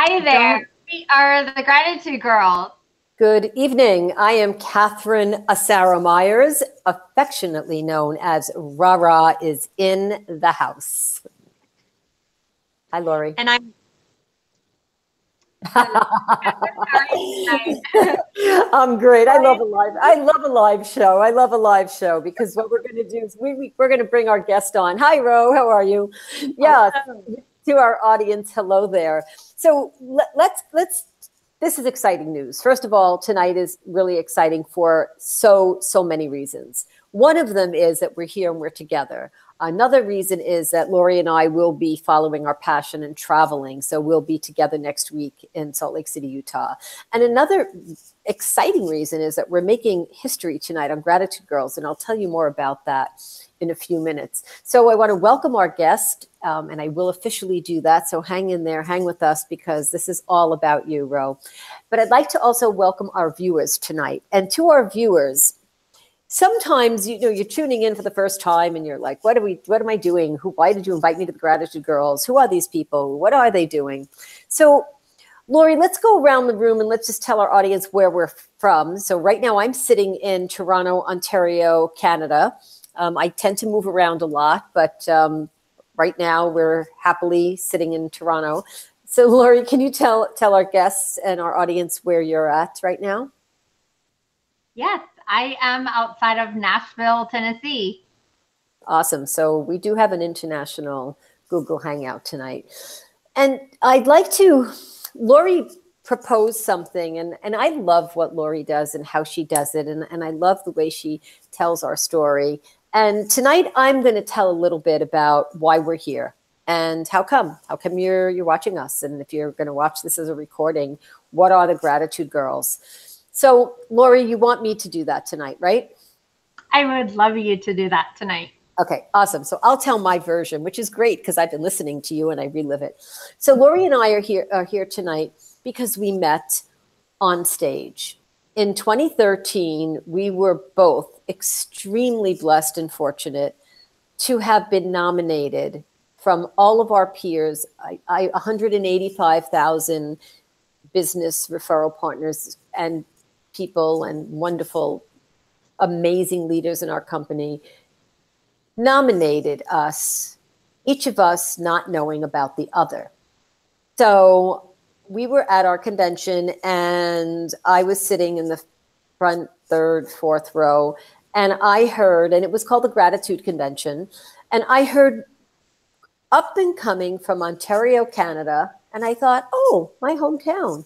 Hi there. We are the Gratitude Girls. Good evening. I am Catherine Asara Myers, affectionately known as Rara is in the house. Hi, Laurie. And I'm I'm great. I love a live show. I love a live show because what we're going to do is we're going to bring our guest on. Hi, Ro. How are you? Yeah. To our audience, hello there. So let's. This is exciting news. First of all, tonight is really exciting for so many reasons. One of them is that we're here and we're together. Another reason is that Laurie and I will be following our passion and traveling. So we'll be together next week in Salt Lake City, Utah. And another exciting reason is that we're making history tonight on Gratitude Girls. And I'll tell you more about that in a few minutes. So I want to welcome our guest, and I will officially do that. So hang in there, hang with us, because this is all about you, Ro. But I'd like to also welcome our viewers tonight. And to our viewers, sometimes, you're tuning in for the first time and you're like, what am I doing? Why did you invite me to the Gratitude Girls? Who are these people? What are they doing? So Laurie, let's go around the room and let's just tell our audience where we're from. So right now I'm sitting in Toronto, Ontario, Canada. I tend to move around a lot, but right now we're happily sitting in Toronto. So Laurie, can you tell our guests and our audience where you're at right now? Yes, I am outside of Nashville, Tennessee. Awesome. So we do have an international Google Hangout tonight. And I'd like to, Laurie proposed something, and I love what Laurie does and how she does it. And I love the way she tells our story. And tonight I'm going to tell a little bit about why we're here and how come you're watching us. And if you're going to watch this as a recording, what are the Gratitude Girls? So Laurie, you want me to do that tonight, right? I would love you to do that tonight. Okay, awesome. So I'll tell my version, which is great because I've been listening to you and I relive it. So Laurie and I are here tonight because we met on stage. In 2013, we were both extremely blessed and fortunate to have been nominated from all of our peers, 185,000 business referral partners and people and wonderful, amazing leaders in our company nominated us, each of us not knowing about the other. So we were at our convention and I was sitting in the front third, fourth row, and I heard, and it was called the Gratitude Convention, and I heard up and coming from Ontario, Canada, and I thought, oh, my hometown.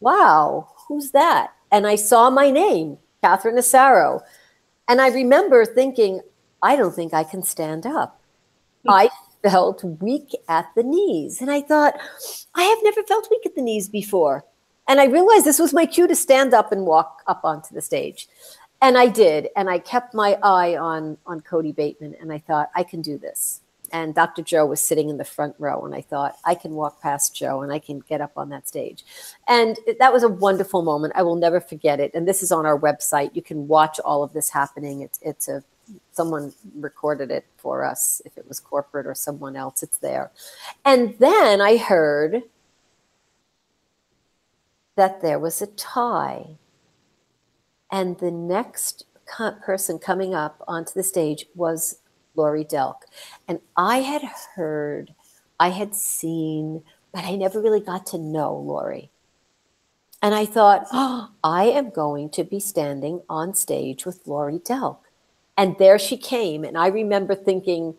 Wow, who's that? And I saw my name, Catherine Asara, and I remember thinking, I don't think I can stand up. I felt weak at the knees. And I thought, I have never felt weak at the knees before. And I realized this was my cue to stand up and walk up onto the stage. And I did. And I kept my eye on Cody Bateman. And I thought, I can do this. And Dr. Joe was sitting in the front row. And I thought, I can walk past Joe and I can get up on that stage. And that was a wonderful moment. I will never forget it. And this is on our website. You can watch all of this happening. Someone recorded it for us. If it was corporate or someone else, it's there. And then I heard that there was a tie. And the next person coming up onto the stage was Laurie Delk. And I had heard, I had seen, but I never really got to know Laurie. And I thought, oh, I am going to be standing on stage with Laurie Delk. And there she came. And I remember thinking,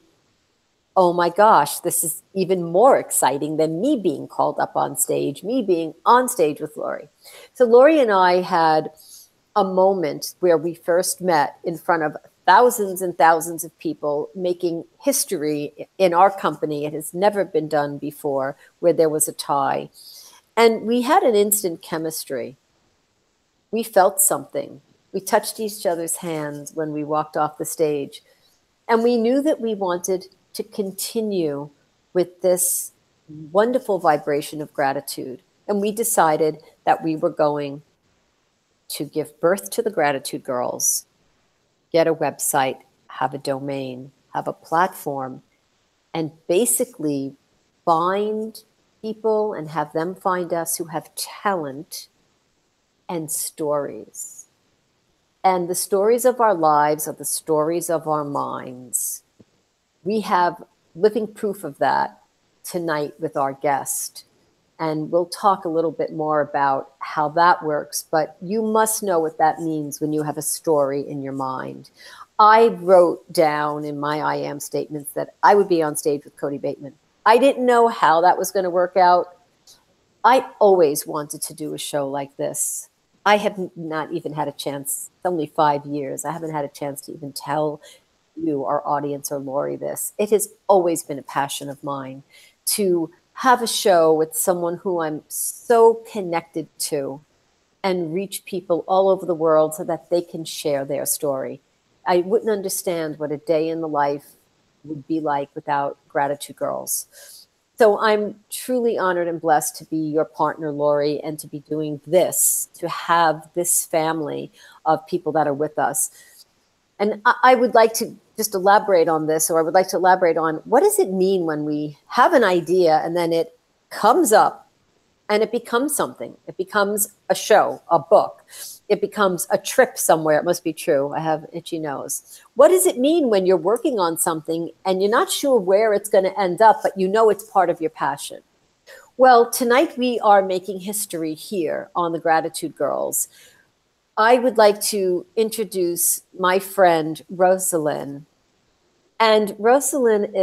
oh my gosh, this is even more exciting than me being called up on stage, me being on stage with Laurie. So Laurie and I had a moment where we first met in front of thousands and thousands of people, making history in our company. It has never been done before, where there was a tie. And we had an instant chemistry. We felt something. We touched each other's hands when we walked off the stage. And we knew that we wanted to continue with this wonderful vibration of gratitude. And we decided that we were going to give birth to the Gratitude Girls, get a website, have a domain, have a platform, and basically bind people and have them find us who have talent and stories. And the stories of our lives are the stories of our minds. We have living proof of that tonight with our guest. And we'll talk a little bit more about how that works, but you must know what that means when you have a story in your mind. I wrote down in my I am statements that I would be on stage with Cody Bateman. I didn't know how that was going to work out. I always wanted to do a show like this. I have not even had a chance, it's only 5 years. I haven't had a chance to even tell you, our audience, or Laurie this. It has always been a passion of mine to have a show with someone who I'm so connected to and reach people all over the world so that they can share their story. I wouldn't understand what a day in the life would be like without Gratitude Girls. So I'm truly honored and blessed to be your partner, Laurie, and to be doing this, to have this family of people that are with us. And I would like to just elaborate on this, or I would like to elaborate on what does it mean when we have an idea and then it comes up and it becomes something. It becomes a show, a book. It becomes a trip somewhere. It must be true. I have an itchy nose. What does it mean when you're working on something and you're not sure where it's going to end up, but you know it's part of your passion? Well, tonight we are making history here on the Gratitude Girls. I would like to introduce my friend, Roselyn. And Roselyn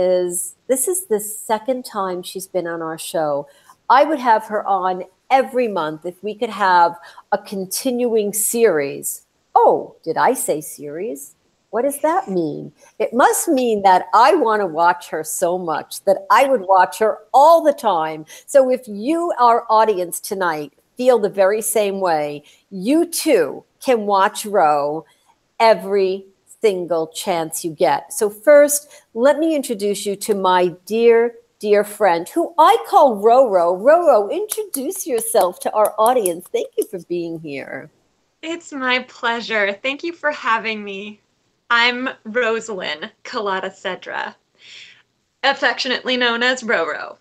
this is the second time she's been on our show. I would have her on every month if we could have a continuing series. Oh, did I say series? What does that mean? It must mean that I want to watch her so much that I would watch her all the time. So if you, our audience tonight, feel the very same way, you too can watch Ro every single chance you get. So first, let me introduce you to my dear friend, who I call Roro. Roro, introduce yourself to our audience. Thank you for being here. It's my pleasure. Thank you for having me. I'm Roselyn Kelada-Sedra, affectionately known as Roro.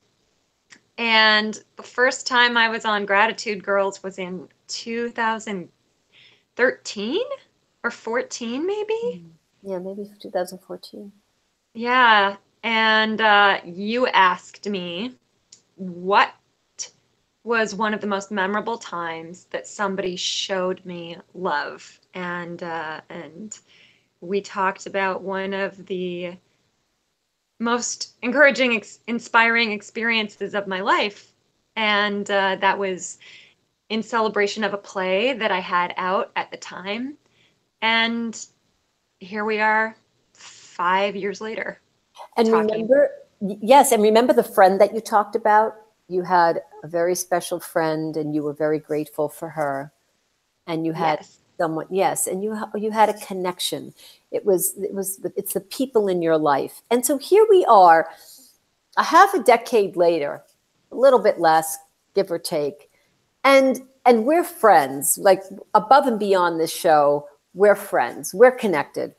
And the first time I was on Gratitude Girls was in 2013 or 14, maybe? Yeah, maybe 2014. Yeah. And you asked me what was one of the most memorable times that somebody showed me love. And we talked about one of the most encouraging, inspiring experiences of my life. And that was in celebration of a play that I had out at the time. And here we are 5 years later. And remember the friend that you talked about? You had a very special friend and you were very grateful for her. And you had someone, and you had a connection. It's the people in your life. And so here we are, a half a decade later, a little bit less, give or take. And we're friends, like above and beyond this show, we're friends, we're connected.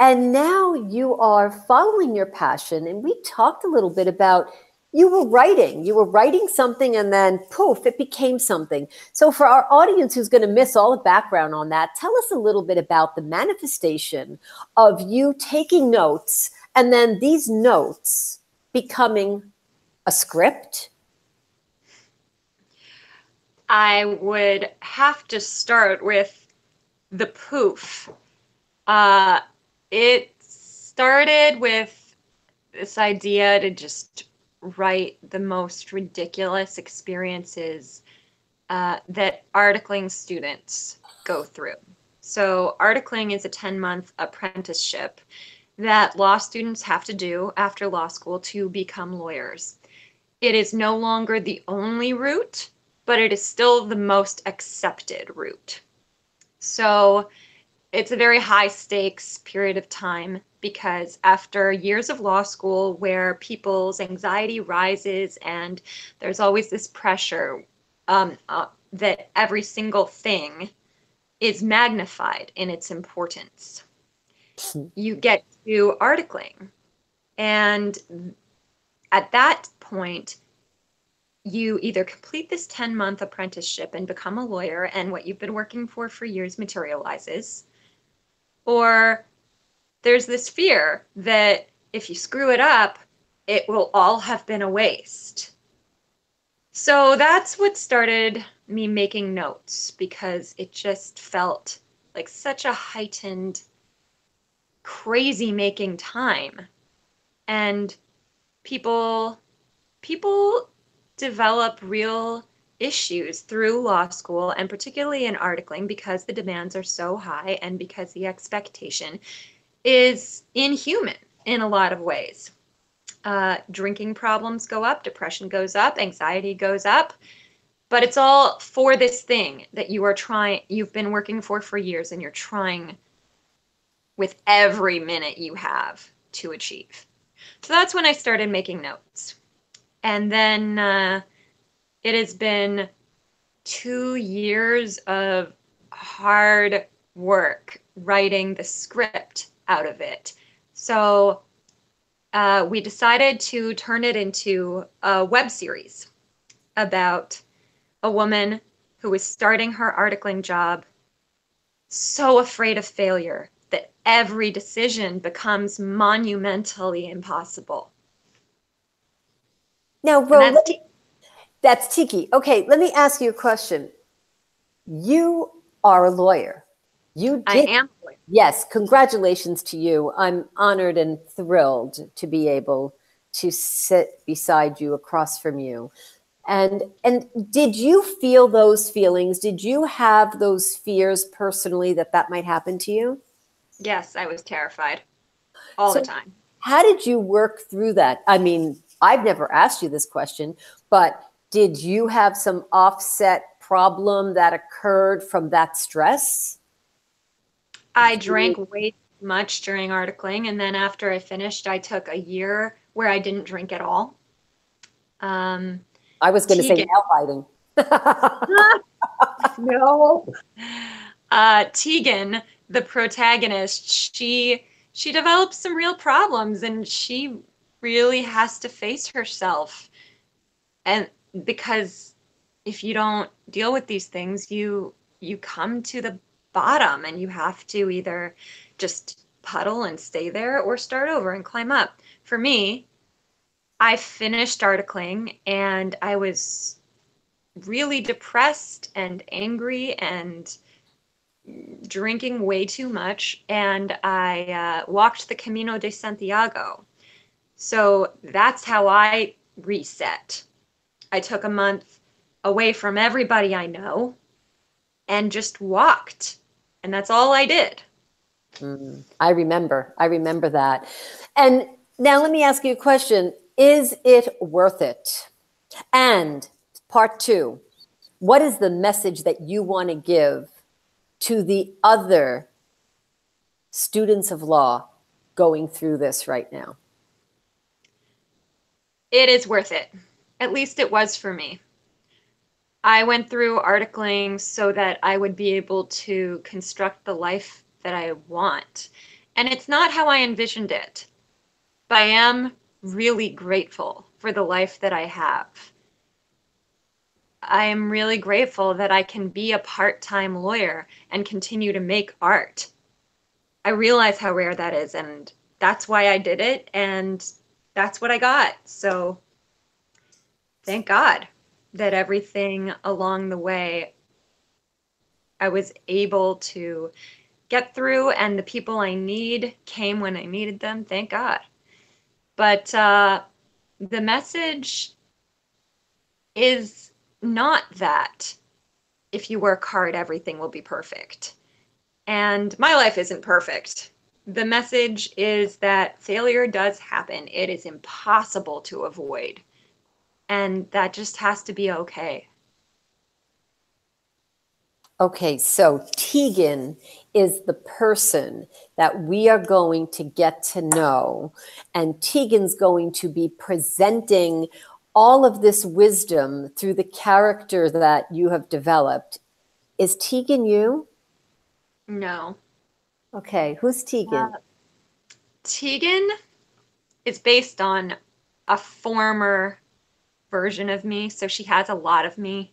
And now you are following your passion. And we talked a little bit about you were writing something and then poof, it became something. So for our audience who's going to miss all the background on that, tell us a little bit about the manifestation of you taking notes and then these notes becoming a script. I would have to start with the poof. It started with this idea to just write the most ridiculous experiences that articling students go through. So articling is a 10-month apprenticeship that law students have to do after law school to become lawyers. It is no longer the only route, but it is still the most accepted route. So it's a very high stakes period of time because after years of law school where people's anxiety rises and there's always this pressure that every single thing is magnified in its importance, you get to articling. And at that point, you either complete this 10-month apprenticeship and become a lawyer, and what you've been working for years materializes, or there's this fear that if you screw it up, it will all have been a waste. So that's what started me making notes, because it just felt like such a heightened, crazy making time. And people develop real issues through law school, and particularly in articling, because the demands are so high and because the expectation is inhuman in a lot of ways. Drinking problems go up, depression goes up, anxiety goes up, but it's all for this thing that you've been working for years, and you're trying with every minute you have to achieve. So that's when I started making notes. And then it has been 2 years of hard work writing the script out of it. So we decided to turn it into a web series about a woman who was starting her articling job, so afraid of failure that every decision becomes monumentally impossible. Now, Ro, that's Tiki. Okay, let me ask you a question. You are a lawyer. I am a lawyer. Yes, congratulations to you. I'm honored and thrilled to be able to sit beside you, across from you. And did you feel those feelings? Did you have those fears personally that might happen to you? Yes, I was terrified all the time. How did you work through that? I mean, I've never asked you this question, but did you have some offset problem that occurred from that stress? I drank way too much during articling, and then after I finished, I took a year where I didn't drink at all. I was going to say nail biting. No. Tegan, the protagonist, she develops some real problems, and she really has to face herself. And because if you don't deal with these things, you come to the bottom, and you have to either just puddle and stay there or start over and climb up. For me, I finished articling and I was really depressed and angry and drinking way too much, and I walked the Camino de Santiago. So that's how I reset. I took a month away from everybody I know and just walked, and that's all I did. I remember that. And now let me ask you a question. Is it worth it? And part 2, what is the message that you want to give to the other students of law going through this right now? It is worth it. At least it was for me. I went through articling so that I would be able to construct the life that I want. And it's not how I envisioned it, but I am really grateful for the life that I have. I am really grateful that I can be a part-time lawyer and continue to make art. I realize how rare that is, and that's why I did it, and that's what I got. So thank God that everything along the way I was able to get through, and the people I need came when I needed them. Thank God. But the message is not that if you work hard, everything will be perfect. And my life isn't perfect. The message is that failure does happen. It is impossible to avoid. And that just has to be okay. Okay, so Tegan is the person that we are going to get to know, and Tegan's going to be presenting all of this wisdom through the character that you have developed. Is Tegan you? No. Okay, who's Tegan? Tegan is based on a former version of me, so she has a lot of me.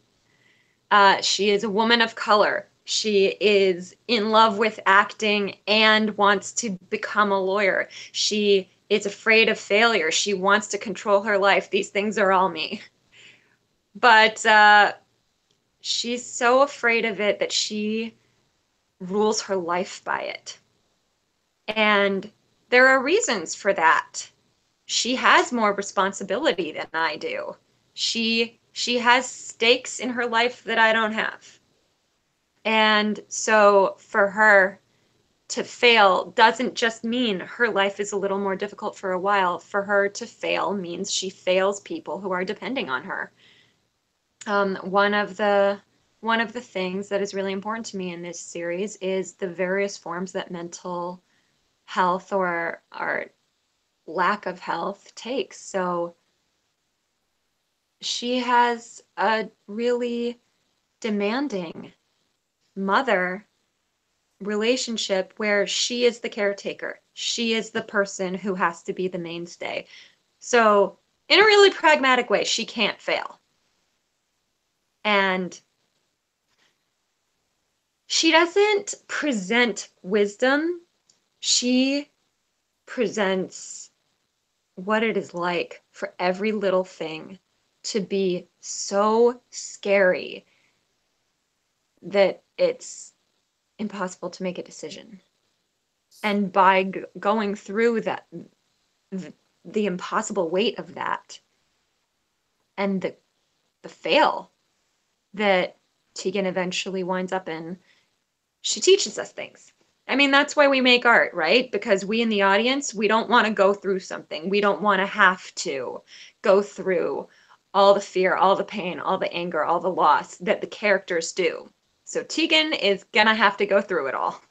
She is a woman of color. She is in love with acting and wants to become a lawyer. She is afraid of failure. She wants to control her life. These things are all me. But she's so afraid of it that she rules her life by it. And there are reasons for that. She has more responsibility than I do. She has stakes in her life that I don't have. And so for her to fail doesn't just mean her life is a little more difficult for a while. For her to fail means she fails people who are depending on her. One of the things that is really important to me in this series is the various forms that mental health or lack of health takes. So she has a really demanding mother relationship where she is the caretaker. She is the person who has to be the mainstay. So in a really pragmatic way, she can't fail. And she doesn't present wisdom. She presents what it is like for every little thing to be so scary that it's impossible to make a decision. And by going through that, the impossible weight of that, and the fail that Tegan eventually winds up in, she teaches us things. I mean, that's why we make art, right? Because we in the audience, we don't want to go through something. We don't want to have to go through all the fear, all the pain, all the anger, all the loss that the characters do. So Tegan is going to have to go through it all.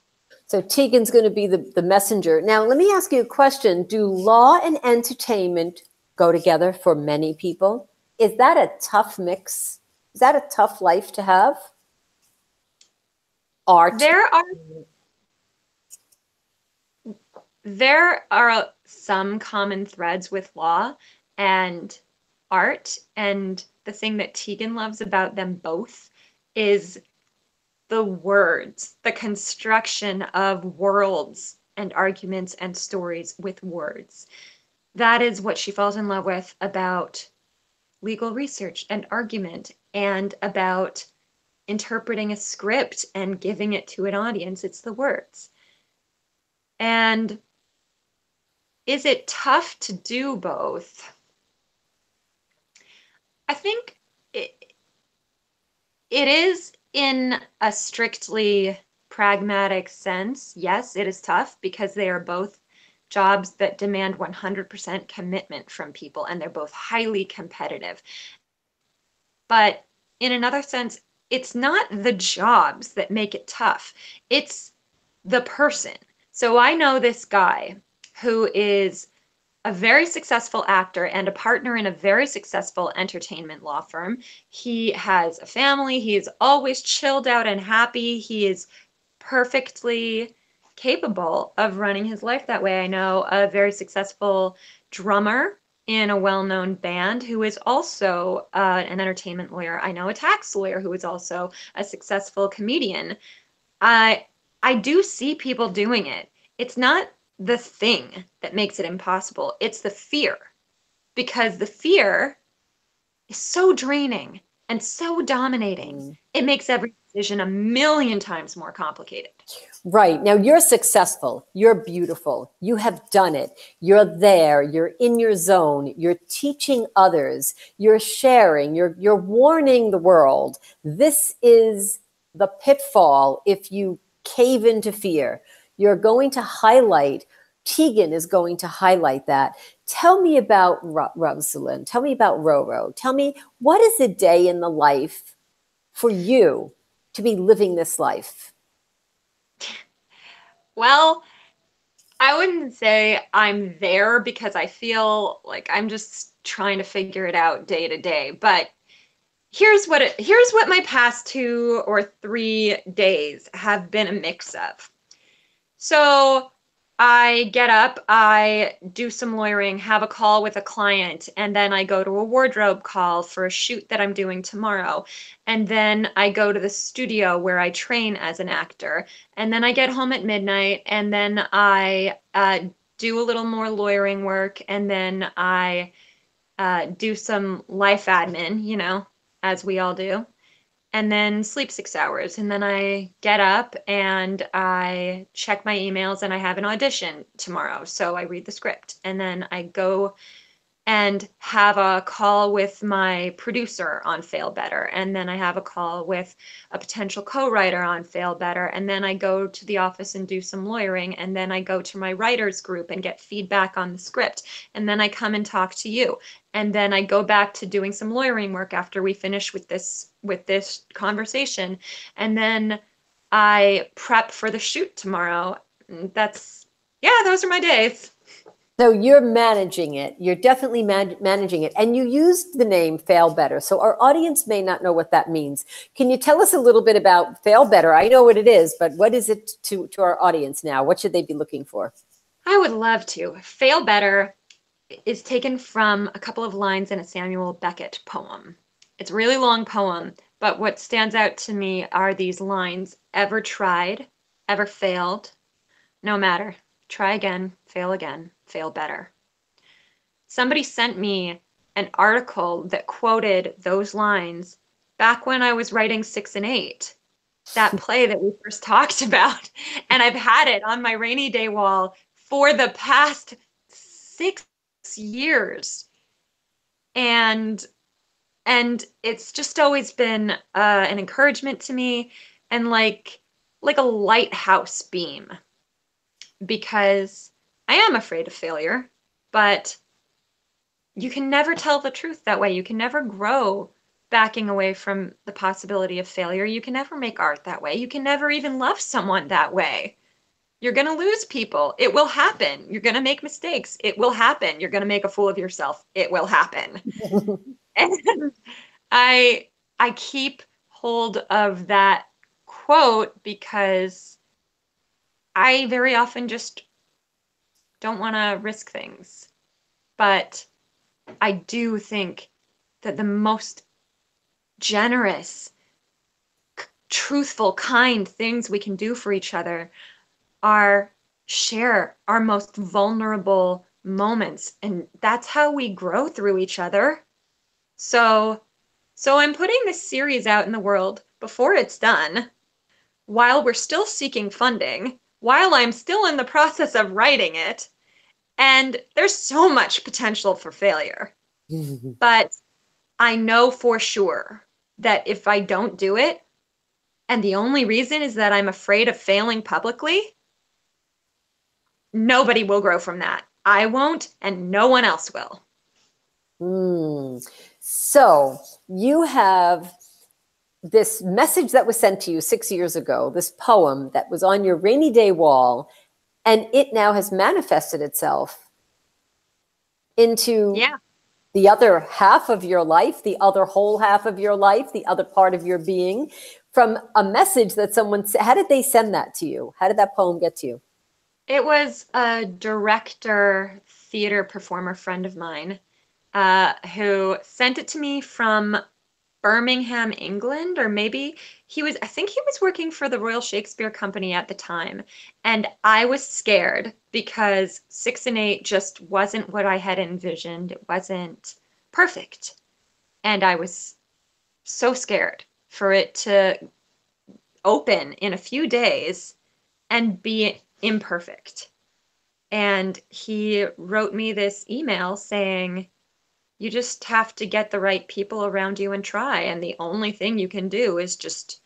So Tegan's going to be the messenger. Now, let me ask you a question. Do law and entertainment go together for many people? Is that a tough mix? Is that a tough life to have? Art. There are some common threads with law and art, and the thing that Tegan loves about them both is the words, the construction of worlds and arguments and stories with words. That is what she falls in love with about legal research and argument, and about interpreting a script and giving it to an audience. It's the words. And is it tough to do both? I think it is, in a strictly pragmatic sense. Yes, it is tough because they are both jobs that demand 100% commitment from people, and they're both highly competitive. But in another sense, it's not the jobs that make it tough. It's the person. So I know this guy who is a very successful actor and a partner in a very successful entertainment law firm. He has a family. He is always chilled out and happy. He is perfectly capable of running his life that way. I know a very successful drummer in a well-known band who is also an entertainment lawyer. I know a tax lawyer who is also a successful comedian. I do see people doing it. It's not the thing that makes it impossible. It's the fear, because the fear is so draining and so dominating. It makes every decision a million times more complicated. Right. Now you're successful. You're beautiful. You have done it. You're there. You're in your zone. You're teaching others. You're sharing. You're warning the world. This is the pitfall if you cave into fear. You're going to highlight, Tegan is going to highlight that. Tell me about Roselyn. Tell me about Roro. Tell me, what is a day in the life for you to be living this life? Well, I wouldn't say I'm there, because I feel like I'm just trying to figure it out day to day. But here's what my past 2 or 3 days have been a mix of. So I get up, I do some lawyering, have a call with a client, and then I go to a wardrobe call for a shoot that I'm doing tomorrow. And then I go to the studio where I train as an actor. And then I get home at midnight, and then I do a little more lawyering work, and then I do some life admin, you know, as we all do, and then sleep 6 hours. And then I get up and I check my emails, and I have an audition tomorrow. So I read the script, and then I go and have a call with my producer on Fail Better. And then I have a call with a potential co-writer on Fail Better. And then I go to the office and do some lawyering. And then I go to my writers group and get feedback on the script. And then I come and talk to you. And then I go back to doing some lawyering work after we finish with this conversation. And then I prep for the shoot tomorrow. Those are my days. So you're managing it. You're definitely managing it. And you used the name Fail Better. So our audience may not know what that means. Can you tell us a little bit about Fail Better? I know what it is, but what is it to our audience now? What should they be looking for? I would love to. Fail Better is taken from a couple of lines in a Samuel Beckett poem. It's a really long poem, but what stands out to me are these lines: ever tried, ever failed, no matter, try again, fail better. Somebody sent me an article that quoted those lines back when I was writing 6 and 8, that play that we first talked about. And I've had it on my rainy day wall for the past 6 years. And it's just always been an encouragement to me, and like a lighthouse beam, because I am afraid of failure, but you can never tell the truth that way. You can never grow backing away from the possibility of failure. You can never make art that way. You can never even love someone that way. You're going to lose people. It will happen. You're going to make mistakes. It will happen. You're going to make a fool of yourself. It will happen. And I keep hold of that quote because I very often just don't want to risk things. But I do think that the most generous, truthful, kind things we can do for each other are share our most vulnerable moments. And that's how we grow through each other. So I'm putting this series out in the world before it's done, while we're still seeking funding, while I'm still in the process of writing it. And there's so much potential for failure. But I know for sure that if I don't do it, and the only reason is that I'm afraid of failing publicly, nobody will grow from that. I won't, and no one else will. So you have this message that was sent to you 6 years ago, this poem that was on your rainy day wall, and it now has manifested itself into the other half of your life, the other whole half of your life, the other part of your being, from a message that someone said. How did they send that to you? How did that poem get to you? It was a director, theater performer friend of mine who sent it to me from Birmingham, England, or maybe I think he was working for the Royal Shakespeare Company at the time. And I was scared because 6 and 8 just wasn't what I had envisioned. It wasn't perfect. And I was so scared for it to open in a few days and be imperfect. And he wrote me this email saying, you just have to get the right people around you and try. And the only thing you can do is just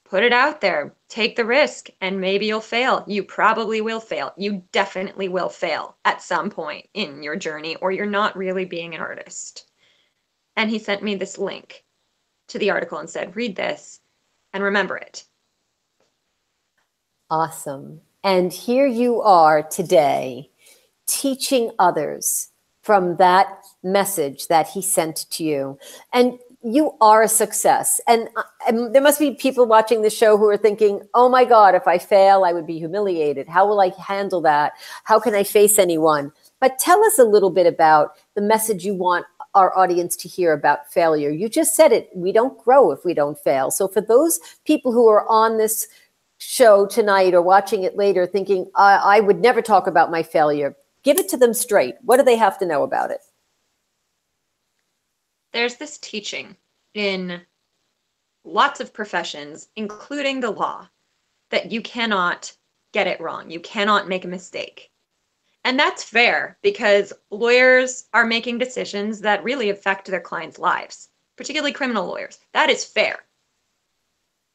put it out there, take the risk, and maybe you'll fail. You probably will fail. You definitely will fail at some point in your journey, or you're not really being an artist. And he sent me this link to the article and said, read this and remember it. Awesome. And here you are today teaching others from that message that he sent to you. And you are a success. And there must be people watching the show who are thinking, oh my God, if I fail, I would be humiliated. How will I handle that? How can I face anyone? But tell us a little bit about the message you want our audience to hear about failure. You just said it. We don't grow if we don't fail. So for those people who are on this show tonight or watching it later thinking, I would never talk about my failure, give it to them straight. What do they have to know about it? There's this teaching in lots of professions, including the law, that you cannot get it wrong. You cannot make a mistake. And that's fair because lawyers are making decisions that really affect their clients' lives, particularly criminal lawyers. That is fair.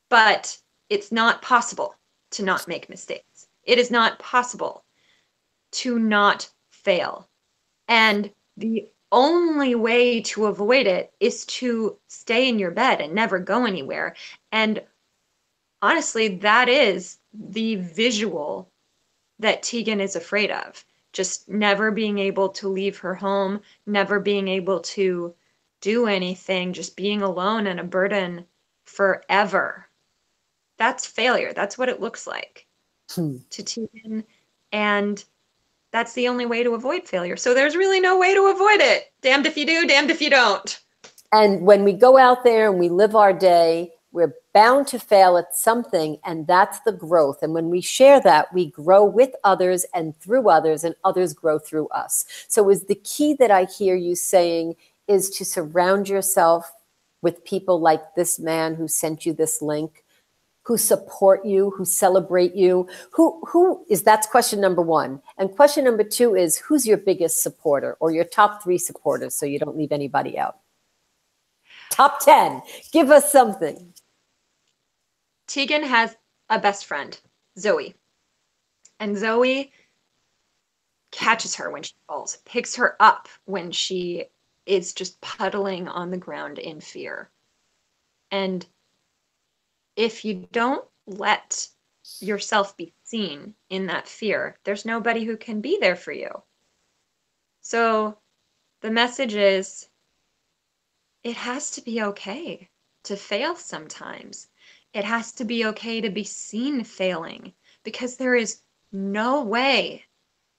But it's not possible to not make mistakes. It is not possible to not fail. And the only way to avoid it is to stay in your bed and never go anywhere. And honestly, that is the visual that Tegan is afraid of. Just never being able to leave her home, never being able to do anything, just being alone and a burden forever. That's failure. That's what it looks like to Tegan. And that's the only way to avoid failure. So there's really no way to avoid it. Damned if you do, damned if you don't. And when we go out there and we live our day, we're bound to fail at something, and that's the growth. And when we share that, we grow with others and through others, and others grow through us. So is the key that I hear you saying is to surround yourself with people like this man who sent you this link, who support you, who celebrate you, who is, that's question number one. And question number two is, who's your biggest supporter or your top 3 supporters so you don't leave anybody out? Top 10, give us something. Tegan has a best friend, Zoe. And Zoe catches her when she falls, picks her up when she is just puddling on the ground in fear. And if you don't let yourself be seen in that fear, there's nobody who can be there for you. So the message is, it has to be okay to fail sometimes. It has to be okay to be seen failing, because there is no way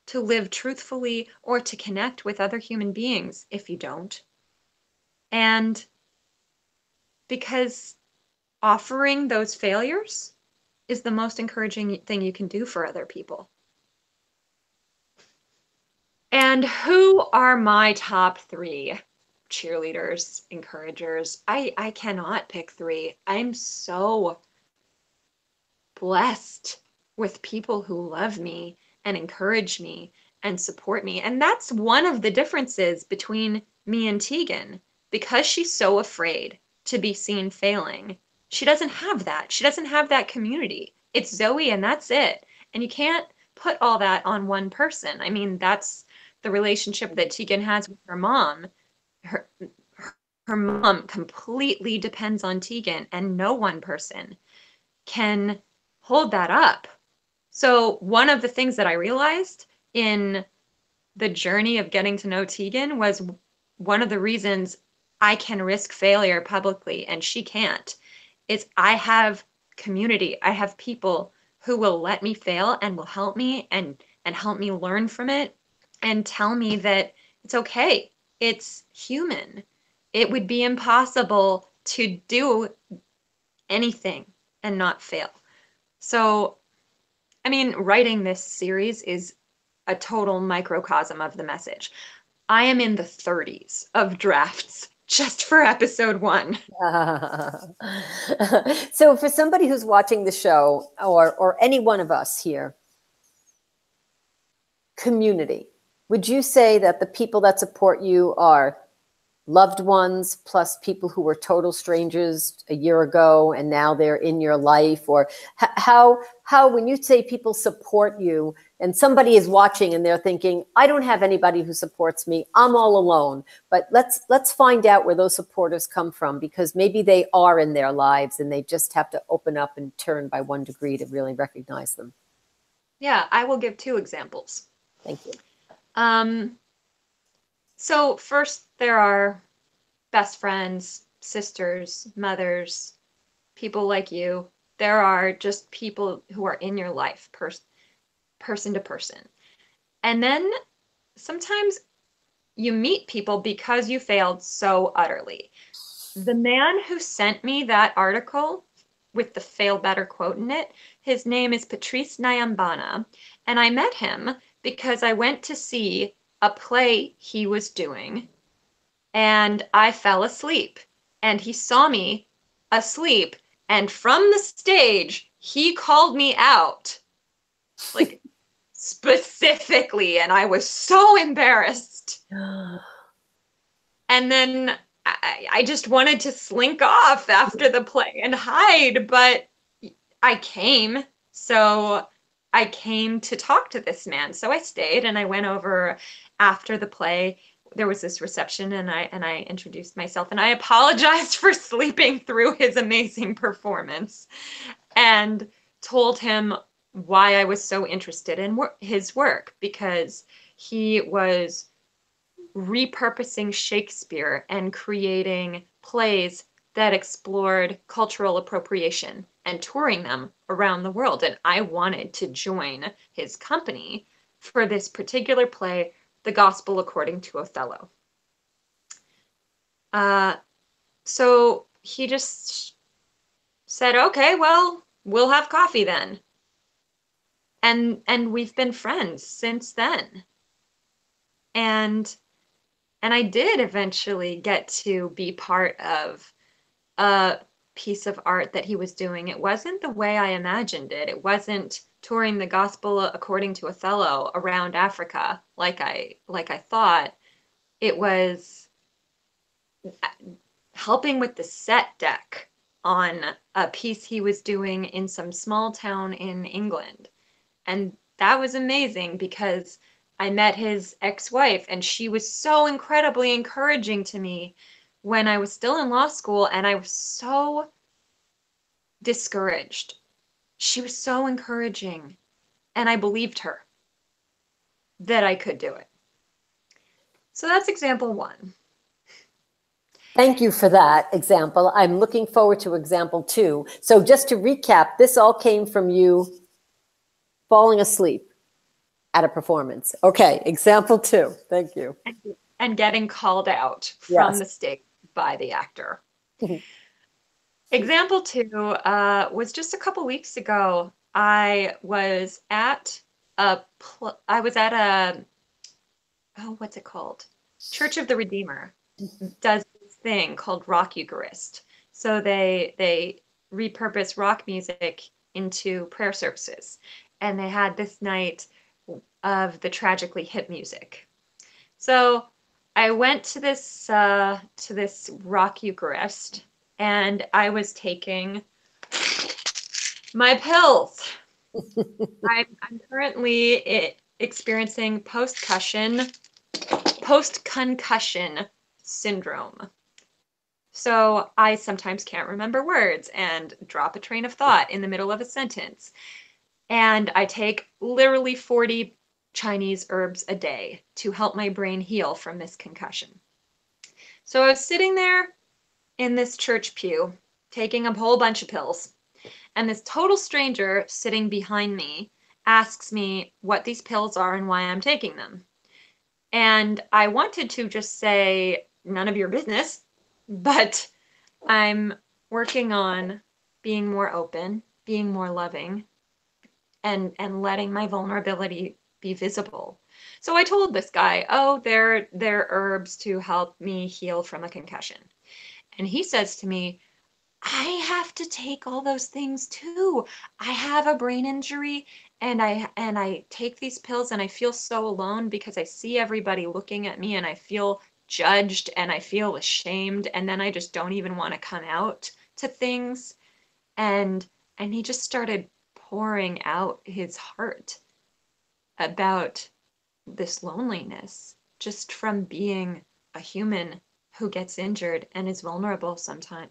to live truthfully or to connect with other human beings if you don't. And because offering those failures is the most encouraging thing you can do for other people. And who are my top 3 cheerleaders, encouragers? I cannot pick 3. I'm so blessed with people who love me and encourage me and support me. And that's one of the differences between me and Tegan. Because she's so afraid to be seen failing, she doesn't have that. She doesn't have that community. It's Zoe and that's it. And you can't put all that on one person. I mean, that's the relationship that Tegan has with her mom. Her mom completely depends on Tegan, and no one person can hold that up. So one of the things that I realized in the journey of getting to know Tegan was one of the reasons I can risk failure publicly and she can't. Is I have community. I have people who will let me fail and will help me and help me learn from it and tell me that it's okay. It's human. It would be impossible to do anything and not fail. So, I mean, writing this series is a total microcosm of the message. I am in the 30s of drafts just for episode 1. So for somebody who's watching the show, or any one of us here, community, would you say that the people that support you are loved ones plus people who were total strangers a year ago and now they're in your life? Or how when you say people support you and somebody is watching and they're thinking, I don't have anybody who supports me, I'm all alone. But let's find out where those supporters come from, because maybe they are in their lives and they just have to open up and turn by 1 degree to really recognize them. Yeah, I will give 2 examples. Thank you. So first, there are best friends, sisters, mothers, people like you. There are just people who are in your life, person to person. And then sometimes you meet people because you failed so utterly. The man who sent me that article with the Fail Better quote in it, his name is Patrice Nyambana, and I met him because I went to see a play he was doing, and I fell asleep, and he saw me asleep, and from the stage, he called me out, like specifically, and I was so embarrassed. And then I just wanted to slink off after the play and hide, but I came. So I came to talk to this man. So I stayed and I went over after the play. There was this reception and I introduced myself and I apologized for sleeping through his amazing performance and told him why I was so interested in his work, because he was repurposing Shakespeare and creating plays that explored cultural appropriation and touring them around the world. And I wanted to join his company for this particular play, The Gospel According to Othello. So he just said, okay, well, we'll have coffee then. And we've been friends since then. And I did eventually get to be part of a piece of art that he was doing. It wasn't the way I imagined it. It wasn't touring the gospel according to Othello around Africa like I thought. It was helping with the set deck on a piece he was doing in some small town in England. And that was amazing because I met his ex-wife and she was so incredibly encouraging to me when I was still in law school and I was so discouraged. She was so encouraging and I believed her that I could do it. So that's example one. Thank you for that example. I'm looking forward to example 2. So just to recap, this all came from you falling asleep at a performance. Okay, example 2. Thank you. And getting called out from the stage by the actor. Example 2 was just a couple weeks ago. I was at a what's it called? Church of the Redeemer does this thing called Rock Eucharist. So they repurpose rock music into prayer services. And they had this night of the tragically hip music. So I went to this rock Eucharist and I was taking my pills. I'm currently experiencing post-concussion syndrome. So I sometimes can't remember words and drop a train of thought in the middle of a sentence. And I take literally 40 Chinese herbs a day to help my brain heal from this concussion. So I was sitting there in this church pew, taking a whole bunch of pills, and this total stranger sitting behind me asks me what these pills are and why I'm taking them. And I wanted to just say, none of your business, but I'm working on being more open, being more loving, and letting my vulnerability be visible. So I told this guy, oh, they're herbs to help me heal from a concussion. And he says to me, I have to take all those things too. I have a brain injury and I take these pills and I feel so alone because I see everybody looking at me and I feel judged and I feel ashamed, and then I just don't even want to come out to things. And he just started pouring out his heart about this loneliness just from being a human who gets injured and is vulnerable sometimes.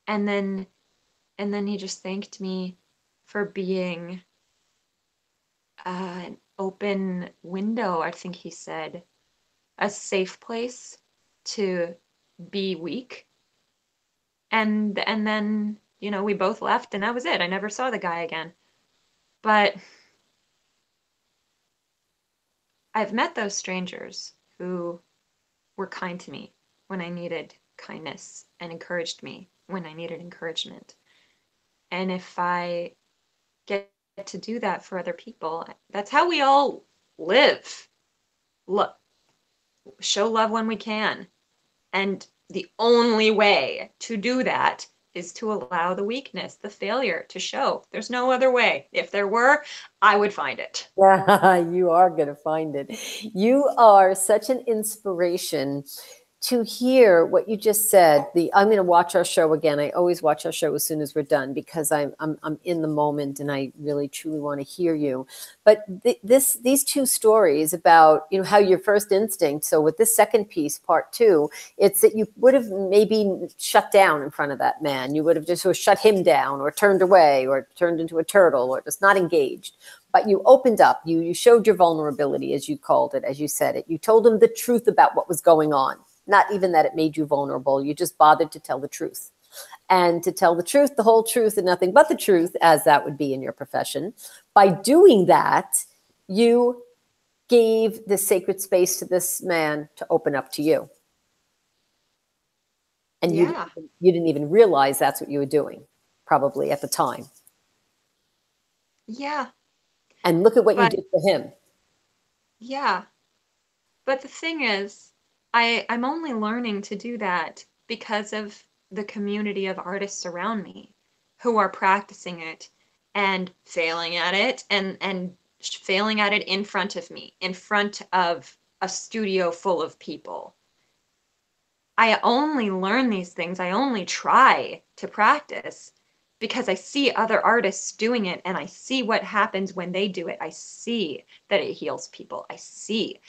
And then he just thanked me for being an open window, I think he said, a safe place to be weak. And then, you know, we both left and that was it. I never saw the guy again. But I've met those strangers who were kind to me when I needed kindness and encouraged me when I needed encouragement. And if I get to do that for other people, that's how we all live. Show love when we can. And the only way to do that is to allow the weakness, the failure to show. There's no other way. If there were, I would find it. Yeah, you are going to find it. You are such an inspiration to hear what you just said. I'm going to watch our show again. I always watch our show as soon as we're done because I'm in the moment and I really truly want to hear you. But these two stories about, you know, how your first instinct. So with this second piece, part 2, it's that you would have maybe shut down in front of that man. You would have just sort of shut him down or turned away or turned into a turtle or just not engaged. But you opened up. You showed your vulnerability, as you called it, as you said it. You told him the truth about what was going on. Not even that it made you vulnerable. You just bothered to tell the truth. And to tell the truth, the whole truth, and nothing but the truth, as that would be in your profession. By doing that, you gave the sacred space to this man to open up to you. And you didn't even realize that's what you were doing, probably at the time. Yeah. And look at what you did for him. Yeah. But the thing is, I'm only learning to do that because of the community of artists around me who are practicing it and failing at it and failing at it in front of me, in front of a studio full of people. I only learn these things. I only try to practice because I see other artists doing it and I see what happens when they do it. I see that it heals people. I see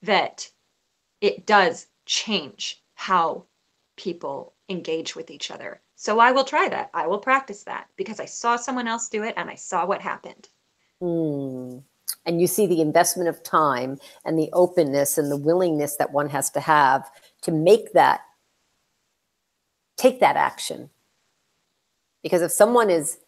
that it does change how people engage with each other. So I will try that. I will practice that because I saw someone else do it and I saw what happened. And you see the investment of time and the openness and the willingness that one has to have to make that, take that action. Because if someone is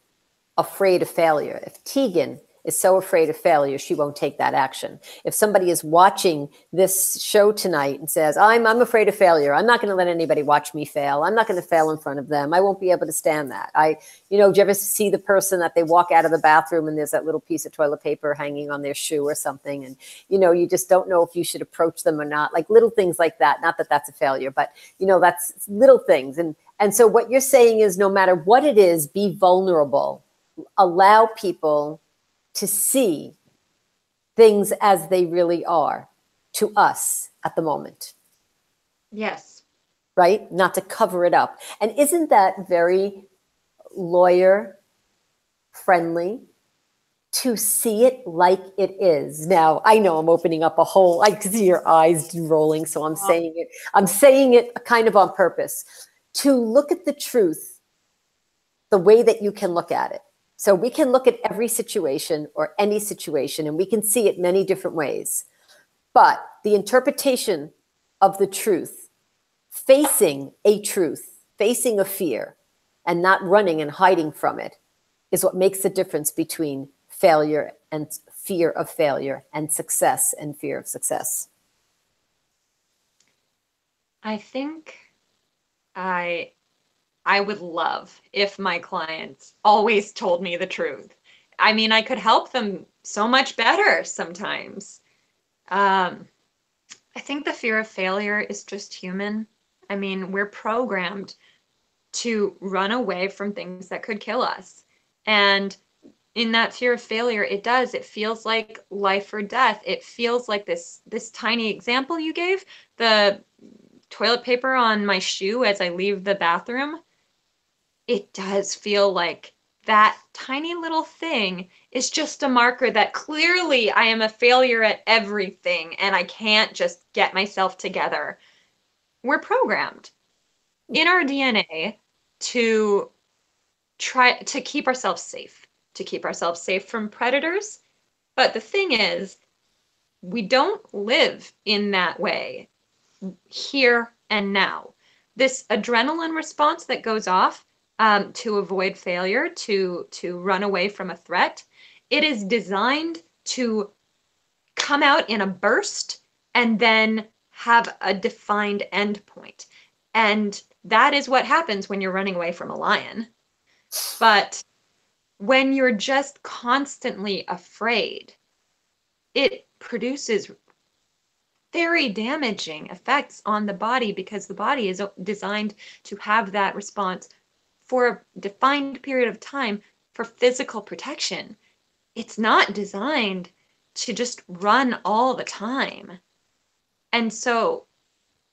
afraid of failure, if Tegan is so afraid of failure, she won't take that action. If somebody is watching this show tonight and says, I'm afraid of failure, I'm not going to let anybody watch me fail. I'm not going to fail in front of them. I won't be able to stand that. Do you ever see the person that they walk out of the bathroom and there's that little piece of toilet paper hanging on their shoe or something? And, you just don't know if you should approach them or not. Like little things like that. Not that that's a failure, but, that's little things. And so what you're saying is no matter what it is, be vulnerable. Allow people to see things as they really are to us at the moment. Yes. Right? Not to cover it up. And isn't that very lawyer friendly to see it like it is? Now, I know I'm opening up I can see your eyes rolling, so I'm saying it kind of on purpose. To look at the truth the way that you can look at it. So we can look at every situation or any situation and we can see it many different ways. But the interpretation of the truth, facing a fear and not running and hiding from it is what makes the difference between failure and fear of failure and success and fear of success. I think I would love if my clients always told me the truth. I mean, I could help them so much better sometimes. I think the fear of failure is just human. I mean, we're programmed to run away from things that could kill us. And in that fear of failure, it feels like life or death. It feels like this tiny example you gave, the toilet paper on my shoe as I leave the bathroom. It does feel like that tiny little thing is just a marker that clearly I am a failure at everything and I can't just get myself together. We're programmed in our DNA to try to keep ourselves safe from predators. But the thing is, we don't live in that way here and now. this adrenaline response that goes off to avoid failure, to run away from a threat, it is designed to come out in a burst and then have a defined end point. And that is what happens when you're running away from a lion. But when you're just constantly afraid, it produces very damaging effects on the body, because the body is designed to have that response for a defined period of time for physical protection. It's not designed to just run all the time. And so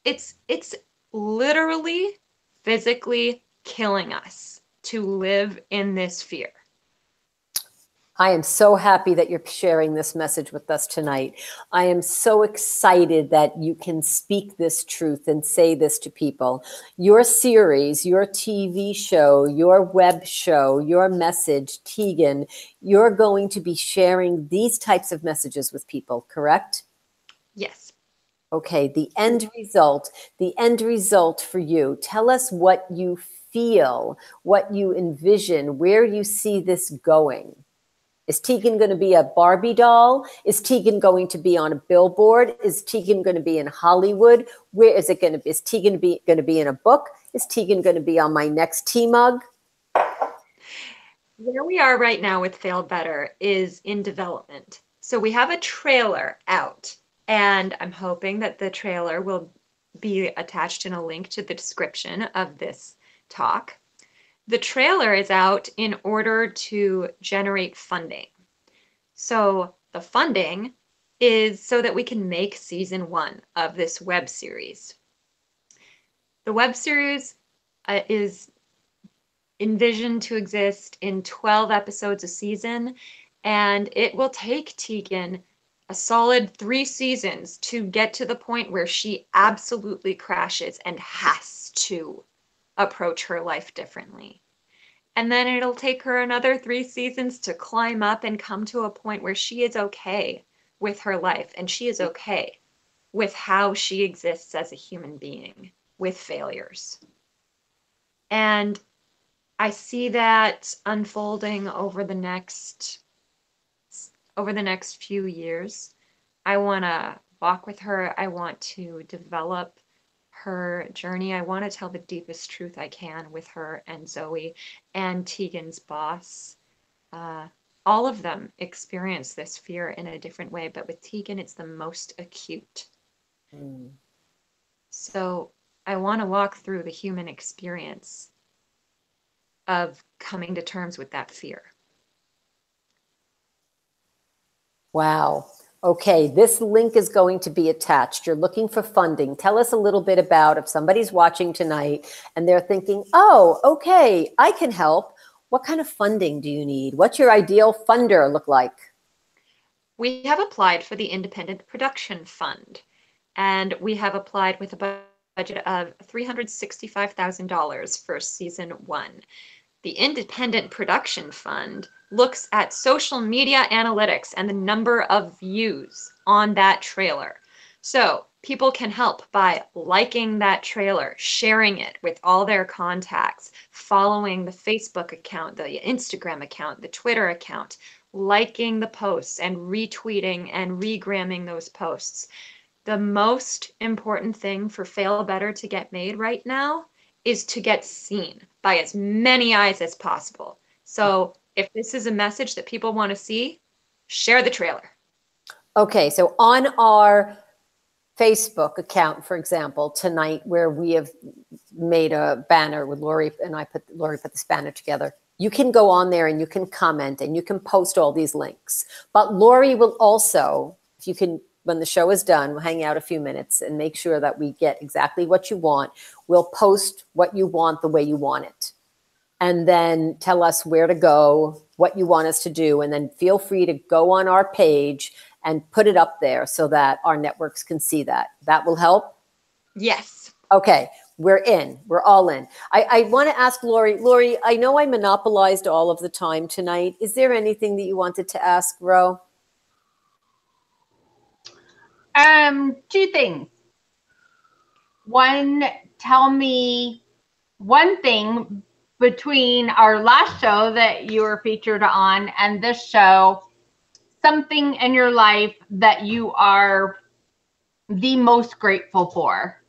it's literally physically killing us to live in this fear. I am so happy that you're sharing this message with us tonight. I am so excited that you can speak this truth and say this to people. Your series, your TV show, your web show, your message, Tegan, you're going to be sharing these types of messages with people, correct? Yes. Okay, the end result for you. Tell us what you feel, what you envision, where you see this going. Is Tegan going to be a Barbie doll? Is Tegan going to be on a billboard? Is Tegan going to be in Hollywood? Where is it going to be? Is Tegan going to be in a book? Is Tegan going to be on my next tea mug? Where we are right now with Fail Better is in development. So we have a trailer out, and I'm hoping that the trailer will be attached in a link to the description of this talk. The trailer is out in order to generate funding. So the funding is so that we can make season 1 of this web series. The web series is envisioned to exist in 12 episodes a season, and it will take Tegan a solid 3 seasons to get to the point where she absolutely crashes and has to approach her life differently. And then it'll take her another 3 seasons to climb up and come to a point where she is okay with her life, and she is okay with how she exists as a human being with failures. And I see that unfolding over the next few years. I want to walk with her. I want to develop her journey. I want to tell the deepest truth I can with her and Zoe and Tegan's boss. All of them experience this fear in a different way, but with Tegan, it's the most acute. So I want to walk through the human experience of coming to terms with that fear. Wow. Okay, this link is going to be attached. You're looking for funding. Tell us a little bit about, if somebody's watching tonight and they're thinking, oh, okay, I can help. What kind of funding do you need? What's your ideal funder look like? We have applied for the Independent Production Fund, and we have applied with a budget of $365,000 for season 1. The Independent Production Fund looks at social media analytics and the number of views on that trailer. So people can help by liking that trailer, sharing it with all their contacts, following the Facebook account, the Instagram account, the Twitter account, liking the posts and retweeting and regramming those posts. The most important thing for Fail Better to get made right now is to get seen by as many eyes as possible. So if this is a message that people want to see, share the trailer. Okay, so on our Facebook account, for example, tonight, where we have made a banner with Laurie, and Laurie put this banner together, you can go on there and you can comment and you can post all these links. But Laurie will also, if you can, when the show is done, we'll hang out a few minutes and make sure that we get exactly what you want. We'll post what you want the way you want it. And then tell us where to go, what you want us to do. And then feel free to go on our page and put it up there so that our networks can see that. That will help? Yes. Okay, we're in. We're all in. I want to ask Laurie. Laurie, I know I monopolized all of the time tonight. Is there anything that you wanted to ask, Ro? 2 things. tell me one thing between our last show that you were featured on and this show, something in your life that you are the most grateful for,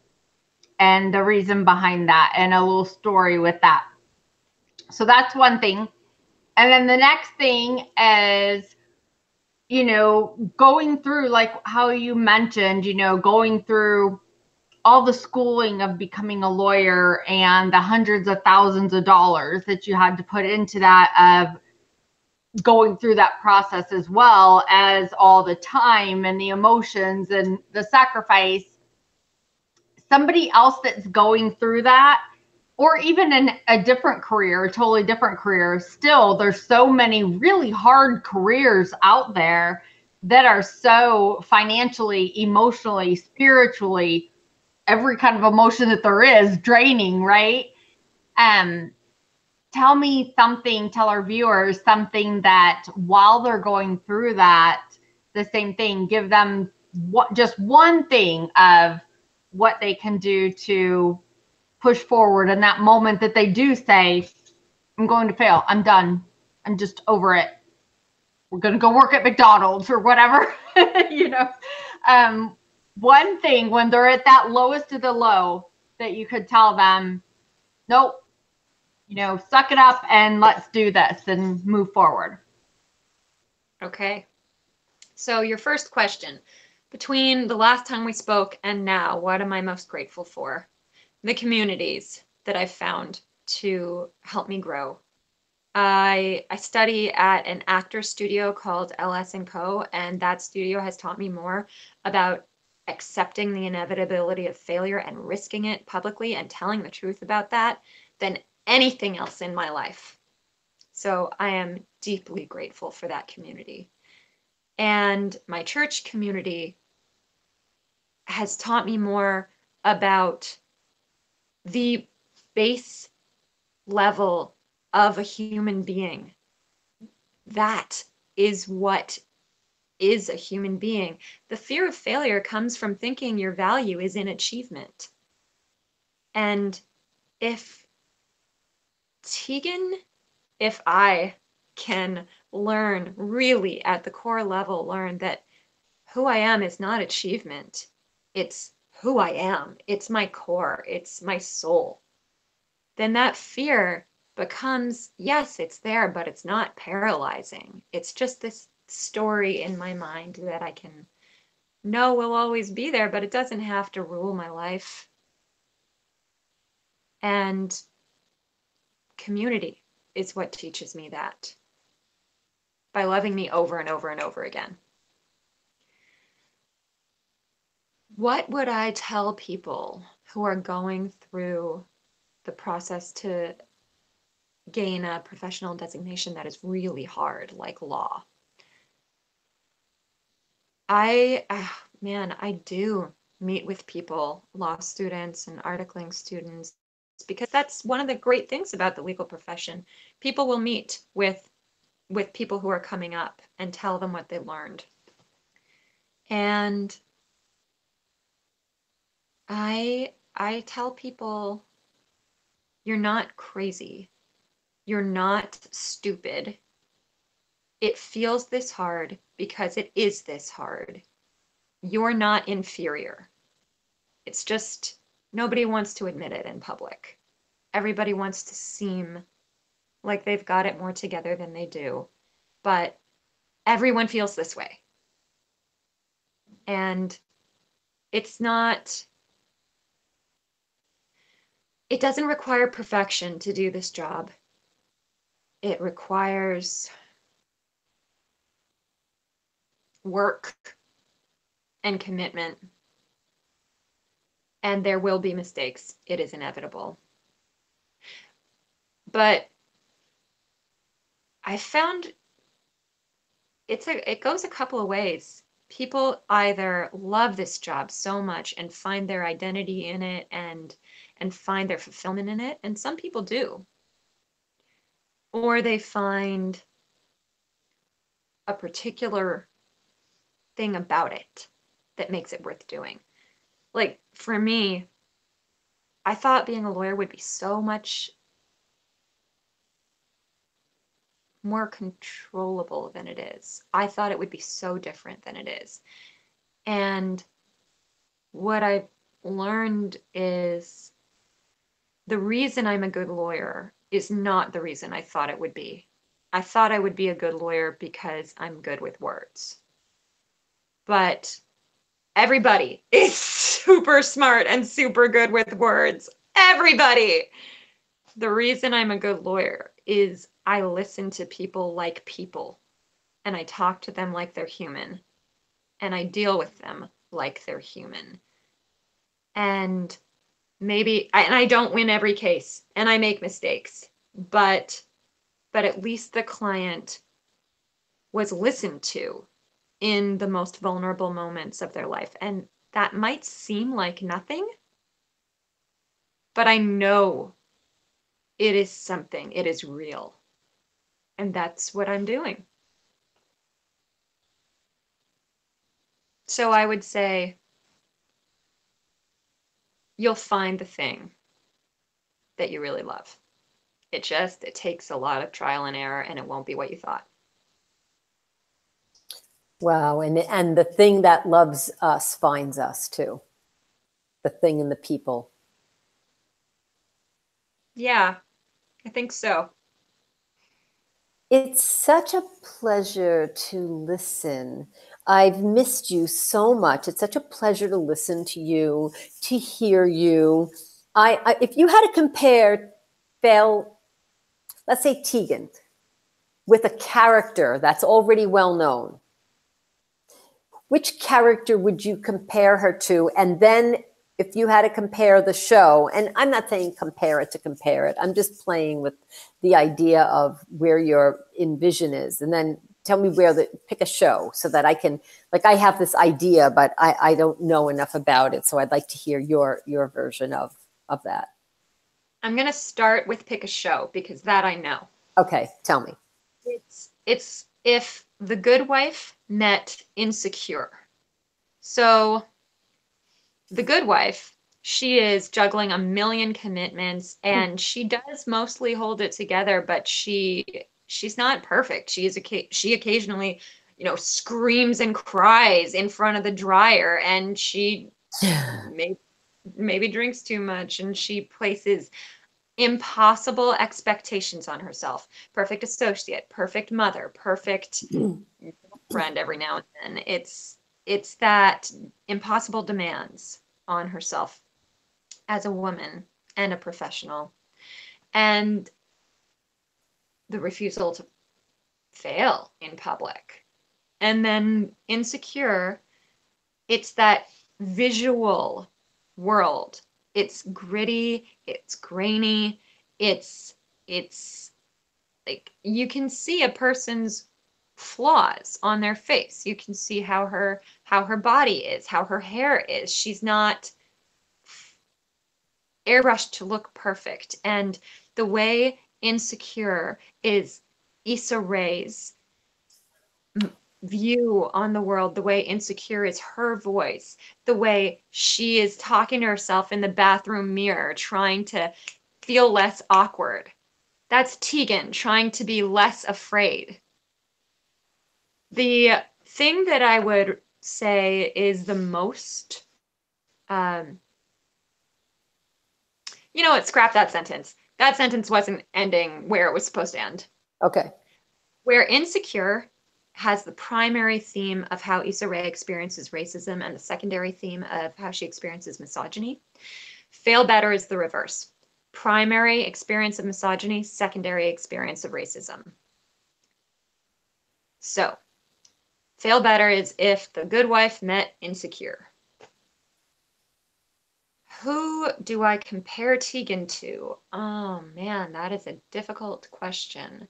and the reason behind that, and a little story with that. So that's one thing. And then the next thing is, going through, like how you mentioned, going through all the schooling of becoming a lawyer and the hundreds of thousands of dollars that you had to put into that, of going through that process, as well as all the time and the emotions and the sacrifice. Somebody else that's going through that, or even in a different career, a totally different career, still there's so many really hard careers out there that are so financially, emotionally, spiritually, every kind of emotion that there is, draining, right? Tell our viewers something that while they're going through that, the same thing, give them just one thing of what they can do to push forward in that moment that they do say, I'm going to fail. I'm done. I'm just over it. We're going to go work at McDonald's or whatever, one thing when they're at that lowest of the low that you could tell them, nope, suck it up and let's do this and move forward. Okay. So your first question, between the last time we spoke and now, what am I most grateful for? The communities that I've found to help me grow. I study at an actor studio called LS&Co, and that studio has taught me more about accepting the inevitability of failure and risking it publicly and telling the truth about that than anything else in my life. So I am deeply grateful for that community. And my church community has taught me more about the base level of a human being. That is what is a human being. The fear of failure comes from thinking your value is in achievement. And if I can learn, really at the core level, learn that who I am is not achievement. It's who I am. It's my core. It's my soul. Then that fear becomes, yes, it's there, but it's not paralyzing. It's just this story in my mind that I can know will always be there, but it doesn't have to rule my life. And community is what teaches me that, by loving me over and over and over again. What would I tell people who are going through the process to gain a professional designation that is really hard, like law? I do meet with people, law students and articling students, because that's one of the great things about the legal profession. People will meet with people who are coming up and tell them what they learned. And I tell people, you're not crazy. You're not stupid. It feels this hard because it is this hard. You're not inferior. It's just nobody wants to admit it in public. Everybody wants to seem like they've got it more together than they do. But everyone feels this way. And it doesn't require perfection to do this job. It requires work and commitment. And there will be mistakes. It is inevitable. But I found it goes a couple of ways. People either love this job so much and find their identity in it and find their fulfillment in it, and some people do. Or they find a particular thing about it that makes it worth doing. Like for me, I thought being a lawyer would be so much more controllable than it is. I thought it would be so different than it is. And what I've learned is the reason I'm a good lawyer is not the reason I thought it would be. I thought I would be a good lawyer because I'm good with words. But everybody is super smart and super good with words. Everybody. The reason I'm a good lawyer is I listen to people like people, and I talk to them like they're human, and I deal with them like they're human. And I don't win every case, and I make mistakes, but at least the client was listened to in the most vulnerable moments of their life. And that might seem like nothing, but I know it is something, it is real. And that's what I'm doing. So I would say you'll find the thing that you really love. It takes a lot of trial and error, and it won't be what you thought. Wow. And the thing that loves us finds us too. The thing in the people. Yeah, I think so. It's such a pleasure to listen. I've missed you so much. It's such a pleasure to listen to you, to hear you. If you had to compare let's say Tegan, with a character that's already well known, which character would you compare her to? And then if you had to compare the show, and I'm not saying compare it, I'm just playing with the idea of where your envision is. And then tell me pick a show so that I can, I have this idea, but I don't know enough about it. So I'd like to hear your version of that. I'm going to start with pick a show because that I know. Okay, tell me. It's if The Good Wife met Insecure. So The Good Wife, she is juggling a million commitments, and she does mostly hold it together, but she's not perfect. She occasionally, screams and cries in front of the dryer, and she maybe drinks too much, and she places impossible expectations on herself. Perfect associate, perfect mother, perfect friend every now and then. It's that impossible demands on herself as a woman and a professional, and the refusal to fail in public. And then Insecure, it's that visual world. It's gritty, it's grainy, it's like you can see a person's flaws on their face. You can see how her body is, how her hair is. She's not airbrushed to look perfect. And the way Insecure is Issa Rae's view on the world, the way Insecure is her voice, the way she is talking to herself in the bathroom mirror, trying to feel less awkward. That's Tegan trying to be less afraid. The thing that I would say is the most, you know what, scrap that sentence. That sentence wasn't ending where it was supposed to end. Okay. Where Insecure has the primary theme of how Issa Rae experiences racism and the secondary theme of how she experiences misogyny. Fail Better is the reverse. Primary experience of misogyny, secondary experience of racism. So, Fail Better is if The Good Wife met Insecure. Who do I compare Tegan to? Oh man, that is a difficult question.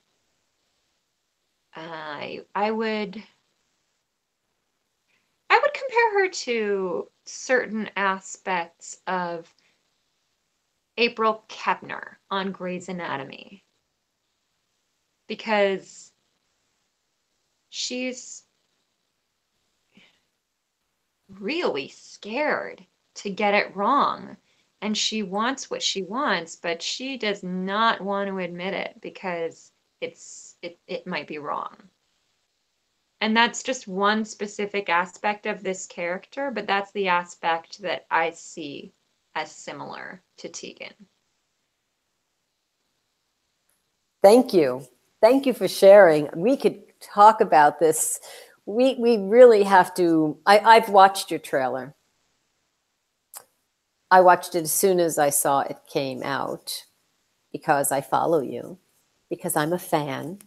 I would compare her to certain aspects of April Kepner on Grey's Anatomy, because she's really scared to get it wrong, and she wants what she wants, but she does not want to admit it because it might be wrong. And that's just one specific aspect of this character, but that's the aspect that I see as similar to Tegan. Thank you. Thank you for sharing. We could talk about this. We really have to. I've watched your trailer. I watched it as soon as I saw it came out because I follow you, because I'm a fan,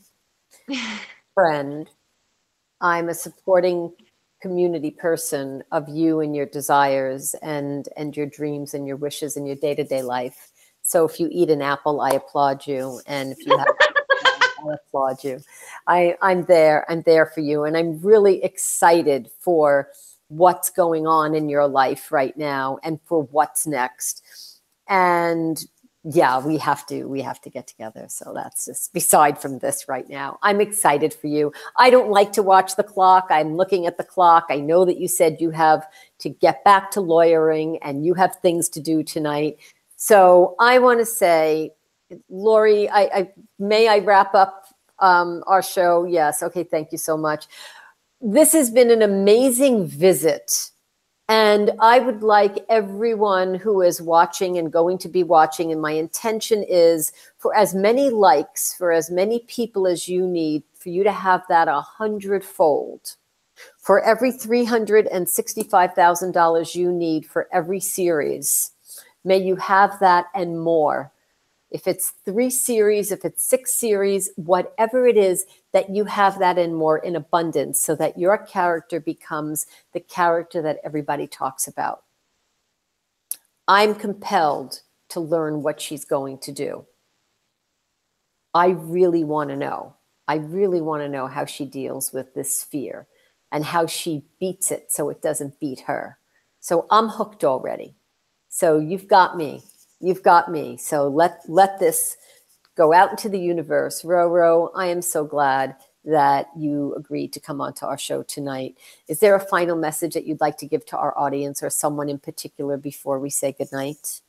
friend. I'm a supporting community person of you and your desires and your dreams and your wishes and your day-to-day life. So if you eat an apple, I applaud you. And if you have, I applaud you. I'm there for you. And I'm really excited for what's going on in your life right now and for what's next. And yeah, we have to get together. So that's just beside from this right now. I'm excited for you. I don't like to watch the clock. I'm looking at the clock. I know that you said you have to get back to lawyering and you have things to do tonight. So I want to say, Laurie, may I wrap up our show? Yes. Okay. Thank you so much. This has been an amazing visit. And I would like everyone who is watching and going to be watching, and my intention is for as many likes, for as many people as you need, for you to have that 100-fold. For every $365,000 you need for every series, may you have that and more. If it's 3 series, if it's 6 series, whatever it is, that you have that and more in abundance so that your character becomes the character that everybody talks about. I'm compelled to learn what she's going to do. I really want to know. I really want to know how she deals with this fear and how she beats it so it doesn't beat her. So I'm hooked already. So you've got me. You've got me. So let this go out into the universe. Ro, I am so glad that you agreed to come onto our show tonight. Is there a final message that you'd like to give to our audience or someone in particular before we say goodnight?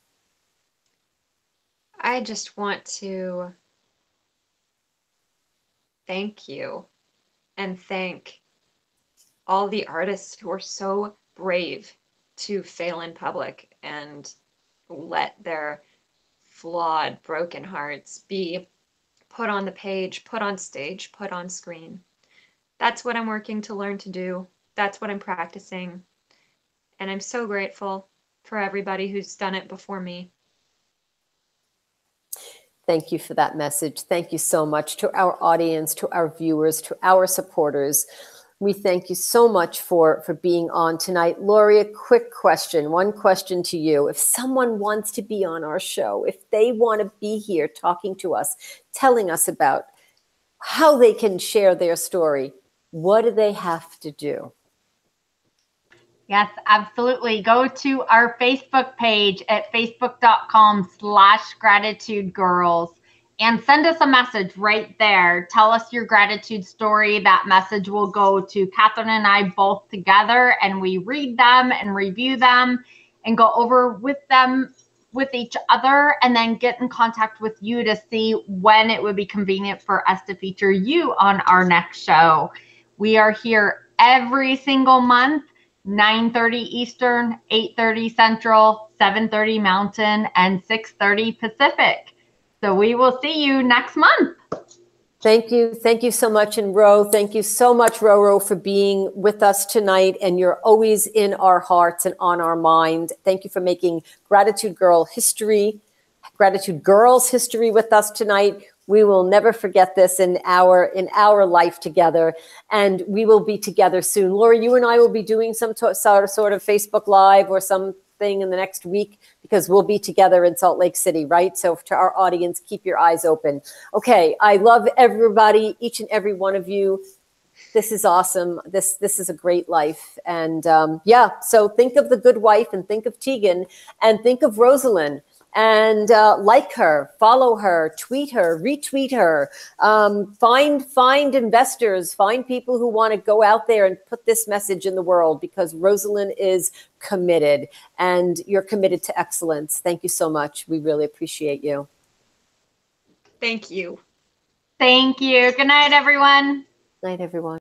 I just want to thank you and thank all the artists who are so brave to fail in public and let their flawed, broken hearts be put on the page, put on stage, put on screen. That's what I'm working to learn to do. That's what I'm practicing. And I'm so grateful for everybody who's done it before me. Thank you for that message. Thank you so much to our audience, to our viewers, to our supporters. We thank you so much for being on tonight. Laurie, a quick question, one question to you. If someone wants to be on our show, if they want to be here talking to us, telling us about how they can share their story, what do they have to do? Yes, absolutely. Go to our Facebook page at facebook.com/gratitudegirls and send us a message right there. Tell us your gratitude story. That message will go to Catherine and I both together, and we read them and review them and go over with them with each other, and then get in contact with you to see when it would be convenient for us to feature you on our next show. We are here every single month, 9:30 Eastern, 8:30 Central, 7:30 Mountain, and 6:30 Pacific. So we will see you next month. Thank you. Thank you so much. And Ro, thank you so much, Ro, for being with us tonight. And you're always in our hearts and on our mind. Thank you for making Gratitude Girls history with us tonight. We will never forget this in our life together, and we will be together soon. Laurie, you and I will be doing some sort of Facebook Live or something in the next week, because we'll be together in Salt Lake City, right? So to our audience, keep your eyes open. Okay, I love everybody, each and every one of you. This is awesome. This is a great life. And yeah, so think of the good wife and think of Tegan and think of Roselyn. and like her, follow her, tweet her, retweet her, find investors, find people who want to go out there and put this message in the world, because Roselyn is committed, and you're committed to excellence. Thank you so much. We really appreciate you. Thank you. Thank you. Good night, everyone. Night, everyone.